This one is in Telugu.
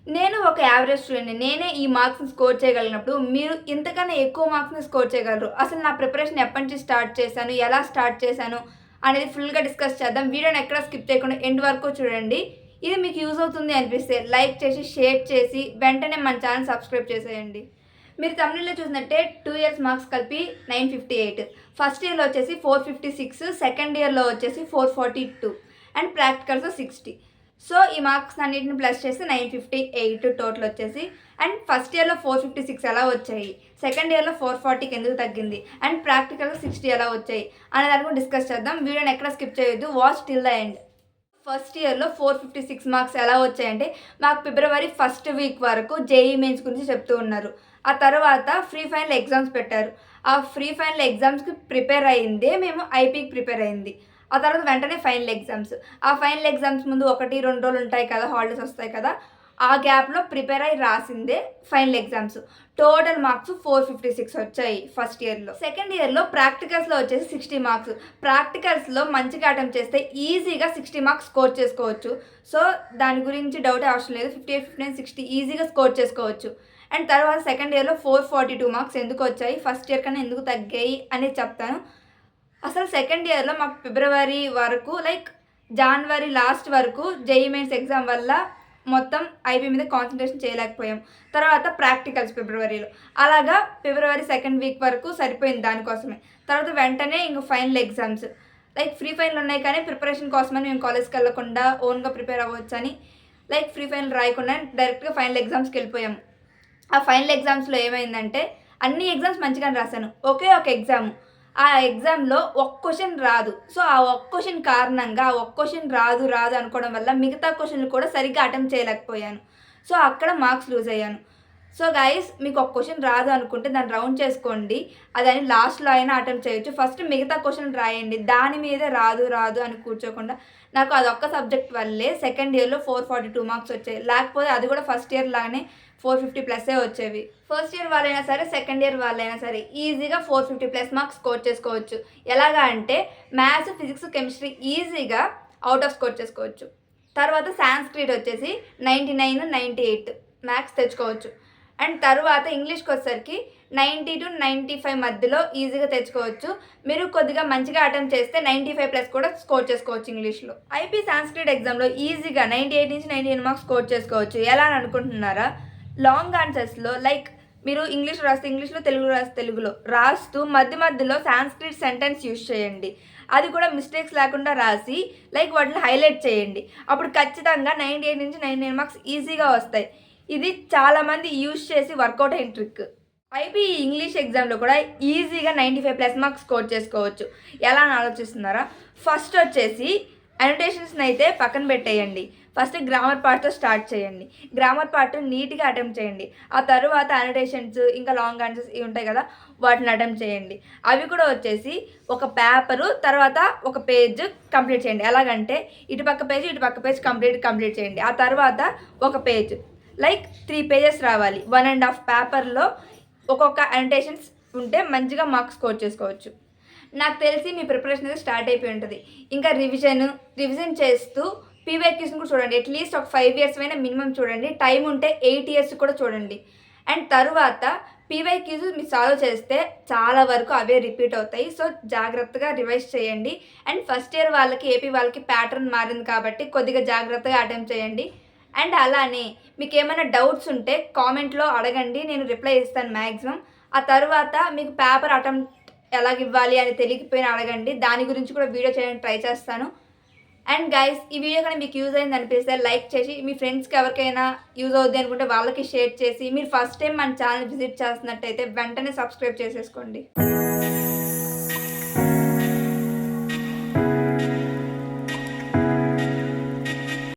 నేను ఒక యావరేజ్ స్టూడెంట్‌ని. నేనే ఈ మార్క్స్‌ని స్కోర్ చేయగలిగినప్పుడు, మీరు ఇంతకన్నా ఎక్కువ మార్క్స్‌ని స్కోర్ చేయగలరు. అసలు నా ప్రిపరేషన్ ఎప్పటినుంచి స్టార్ట్ చేశాను, ఎలా స్టార్ట్ చేశాను అనేది ఫుల్‌గా డిస్కస్ చేద్దాం. వీడియోని ఎక్కడ స్కిప్ చేయకుండా ఎండ్ వరకు చూడండి. ఇది మీకు యూజ్ అవుతుంది అనిపిస్తే లైక్ చేసి, షేర్ చేసి, వెంటనే మన ఛానెల్ సబ్స్క్రైబ్ చేసేయండి. మీరు తమిళ్లో చూసినట్టే 2 ఇయర్స్ మార్క్స్ కలిపి 958. ఫస్ట్ ఇయర్‌లో వచ్చేసి 456, సెకండ్ ఇయర్‌లో వచ్చేసి 442 అండ్ ప్రాక్టికల్స్‌లో 60. సో ఈ మార్క్స్ అన్నిటిని ప్లస్ చేస్తే 958 టోటల్ వచ్చేసి. అండ్ ఫస్ట్ ఇయర్‌లో 456 ఎలా వచ్చాయి, సెకండ్ ఇయర్‌లో 440కి ఎందుకు తగ్గింది, అండ్ ప్రాక్టికల్‌లో 60 ఎలా వచ్చాయి అనే దాని గురించి డిస్కస్ చేద్దాం. వీడియోని ఎక్కడ స్కిప్ చేయొద్దు, watch till the end. First ఇయర్‌లో 456 మార్క్స్ ఎలా వచ్చాయంటే, మాకు ఫిబ్రవరి ఫస్ట్ వీక్ వరకు జేఈఈ మెయిన్స్ గురించి చెప్తూ ఉన్నారు. ఆ తర్వాత ఫ్రీ ఫైనల్ ఎగ్జామ్స్ పెట్టారు. ఆ ఫ్రీ ఫైనల్ ఎగ్జామ్స్‌కి ప్రిపేర్ అయిందే మేము ఐపీకి ప్రిపేర్ అయింది. ఆ తర్వాత వెంటనే ఫైనల్ ఎగ్జామ్స్. ఆ ఫైనల్ ఎగ్జామ్స్ ముందు 1, 2 రోజులు ఉంటాయి కదా, హాలిడేస్ వస్తాయి కదా, ఆ గ్యాప్‌లో ప్రిపేర్ అయ్యి రాసిందే ఫైనల్ ఎగ్జామ్స్. టోటల్ మార్క్స్ 456 వచ్చాయి ఫస్ట్ ఇయర్‌లో. సెకండ్ ఇయర్‌లో ప్రాక్టికల్స్‌లో వచ్చేసి 60 మార్క్స్. ప్రాక్టికల్స్‌లో మంచిగా అటెంప్ట్ చేస్తే ఈజీగా 60 మార్క్స్ స్కోర్ చేసుకోవచ్చు. సో దాని గురించి డౌటే అవసరం లేదు. 58, 59, 60 ఈజీగా స్కోర్ చేసుకోవచ్చు. అండ్ తర్వాత సెకండ్ ఇయర్‌లో 442 మార్క్స్ ఎందుకు వచ్చాయి, ఫస్ట్ ఇయర్ కన్నా ఎందుకు తగ్గాయి అనేది చెప్తాను. అసలు సెకండ్ ఇయర్‌లో మాకు ఫిబ్రవరి వరకు జనవరి లాస్ట్ వరకు జేఈఈ మెయిన్స్ ఎగ్జామ్ వల్ల మొత్తం ఐబీ మీద కాన్సంట్రేషన్ చేయలేకపోయాం. తర్వాత ప్రాక్టికల్స్ ఫిబ్రవరిలో. అలాగా ఫిబ్రవరి సెకండ్ వీక్ వరకు సరిపోయింది దానికోసమే. తర్వాత వెంటనే ఇంక ఫైనల్ ఎగ్జామ్స్. ఫ్రీ ఫైనల్ ఉన్నాయి కానీ ప్రిపరేషన్ కోసమని మేము కాలేజ్‌కి వెళ్ళకుండా ఓన్‌గా ప్రిపేర్ అవ్వచ్చని ఫ్రీ ఫైనల్ రాయకుండా డైరెక్ట్‌గా ఫైనల్ ఎగ్జామ్స్‌కి వెళ్ళిపోయాము. ఆ ఫైనల్ ఎగ్జామ్స్‌లో ఏమైందంటే, అన్ని ఎగ్జామ్స్ మంచిగానే రాశాను. ఒకే ఒక ఎగ్జామ్, ఆ ఎగ్జామ్‌లో ఒక్క క్వెషన్ రాదు. సో ఆ ఒక్క క్వెషన్ కారణంగా, ఆ ఒక్క క్వెషన్ రాదు అనుకోవడం వల్ల మిగతా క్వెషన్‌లు కూడా సరిగ్గా అటెంప్ట్ చేయలేకపోయాను. సో అక్కడ మార్క్స్ లూజ్ అయ్యాను. సో గైస్, మీకు ఒక క్వెషన్ రాదు అనుకుంటే దాన్ని రౌండ్ చేసుకోండి. అదని లాస్ట్‌లో అయినా అటెంప్ట్ చేయొచ్చు. ఫస్ట్ మిగతా క్వెషన్ రాయండి. దాని మీదే రాదు అని కూర్చోకుండా. నాకు అదొక్క సబ్జెక్ట్ వల్లే సెకండ్ ఇయర్‌లో 442 మార్క్స్ వచ్చాయి. లేకపోతే అది కూడా ఫస్ట్ ఇయర్ లాగానే 450+ వచ్చేవి. ఫస్ట్ ఇయర్ వాళ్ళైనా సరే, సెకండ్ ఇయర్ వాళ్ళైనా సరే ఈజీగా 450+ మార్క్స్ స్కోర్ చేసుకోవచ్చు. ఎలాగా అంటే మ్యాథ్స్, ఫిజిక్స్, కెమిస్ట్రీ ఈజీగా అవుట్ ఆఫ్ స్కోర్ చేసుకోవచ్చు. తర్వాత సాంస్క్రిట్ వచ్చేసి 99, 98 మ్యాథ్స్ తెచ్చుకోవచ్చు. అండ్ తర్వాత ఇంగ్లీష్కి వచ్చేసరికి 90-95 మధ్యలో ఈజీగా తెచ్చుకోవచ్చు. మీరు కొద్దిగా మంచిగా అటెంప్ట్ చేస్తే 95+ కూడా స్కోర్ చేసుకోవచ్చు ఇంగ్లీష్లో. ఐపీ సాంస్క్రిట్ ఎగ్జామ్లో ఈజీగా 98 నుంచి 99 మార్క్స్ స్కోర్ చేసుకోవచ్చు. ఎలా అని అనుకుంటున్నారా? లాంగ్ ఆన్సర్స్లో మీరు ఇంగ్లీష్ రాస్తే ఇంగ్లీష్లో, తెలుగు రాస్తే తెలుగులో రాస్తూ మధ్యలో సాంస్క్రిట్ సెంటెన్స్ యూజ్ చేయండి. అది కూడా మిస్టేక్స్ లేకుండా రాసి వాటిని హైలైట్ చేయండి. అప్పుడు ఖచ్చితంగా 98 నుంచి 99 మార్క్స్ ఈజీగా వస్తాయి. ఇది చాలామంది యూజ్ చేసి వర్కౌట్ అయిన ట్రిక్. ఐపీ ఇంగ్లీష్ ఎగ్జామ్లో కూడా ఈజీగా 95+ మార్క్స్ స్కోర్ చేసుకోవచ్చు. ఎలా అని ఆలోచిస్తున్నారా? ఫస్ట్ వచ్చేసి అనోటేషన్స్ని అయితే పక్కన పెట్టేయండి. ఫస్ట్ గ్రామర్ పార్ట్తో స్టార్ట్ చేయండి. గ్రామర్ పార్ట్ నీట్గా అటెంప్ట్ చేయండి. ఆ తర్వాత అనోటేషన్స్, ఇంకా లాంగ్ ఆన్సర్స్ ఇవి ఉంటాయి కదా, వాటిని అటెంప్ట్ చేయండి. అవి కూడా వచ్చేసి ఒక పేపరు తర్వాత ఒక పేజ్ కంప్లీట్ చేయండి. ఎలాగంటే ఇటుపక్క పేజ్ కంప్లీట్ చేయండి. ఆ తర్వాత ఒక పేజ్ 3 పేజెస్ రావాలి. 1.5 పేపర్లో ఒక్కొక్క అనోటేషన్స్ ఉంటే మంచిగా మార్క్స్ స్కోర్ చేసుకోవచ్చు. నాకు తెలిసి మీ ప్రిపరేషన్ అయితే స్టార్ట్ అయిపోయి ఉంటుంది. ఇంకా రివిజన్ చేస్తూ పీవైక్యూస్ని కూడా చూడండి. అట్లీస్ట్ ఒక 5 ఇయర్స్ అయినా మినిమం చూడండి. టైం ఉంటే 8 ఇయర్స్ కూడా చూడండి. అండ్ తర్వాత పీవైక్యూస్ మీరు సాల్వ్ చేస్తే చాలా వరకు అవే రిపీట్ అవుతాయి. సో జాగ్రత్తగా రివైజ్ చేయండి. అండ్ ఫస్ట్ ఇయర్ వాళ్ళకి, ఏపీ వాళ్ళకి ప్యాటర్న్ మారింది కాబట్టి కొద్దిగా జాగ్రత్తగా అటెంప్ట్ చేయండి. అండ్ అలానే మీకు ఏమైనా డౌట్స్ ఉంటే కామెంట్లో అడగండి, నేను రిప్లై ఇస్తాను మ్యాక్సిమం. ఆ తర్వాత మీకు పేపర్ అటెంప్ట్ ఎలాగివ్వాలి అని తెలియకపోయినా అడగండి. దాని గురించి కూడా వీడియో చేయడానికి ట్రై చేస్తాను. అండ్ గైస్, ఈ వీడియో కానీ మీకు యూజ్ అయింది అనిపిస్తే లైక్ చేసి, మీ ఫ్రెండ్స్కి ఎవరికైనా యూజ్ అవుద్ది అనుకుంటే వాళ్ళకి షేర్ చేసి, మీరు ఫస్ట్ టైం మన ఛానల్ విజిట్ చేస్తున్నట్టయితే వెంటనే సబ్స్క్రైబ్ చేసేసుకోండి.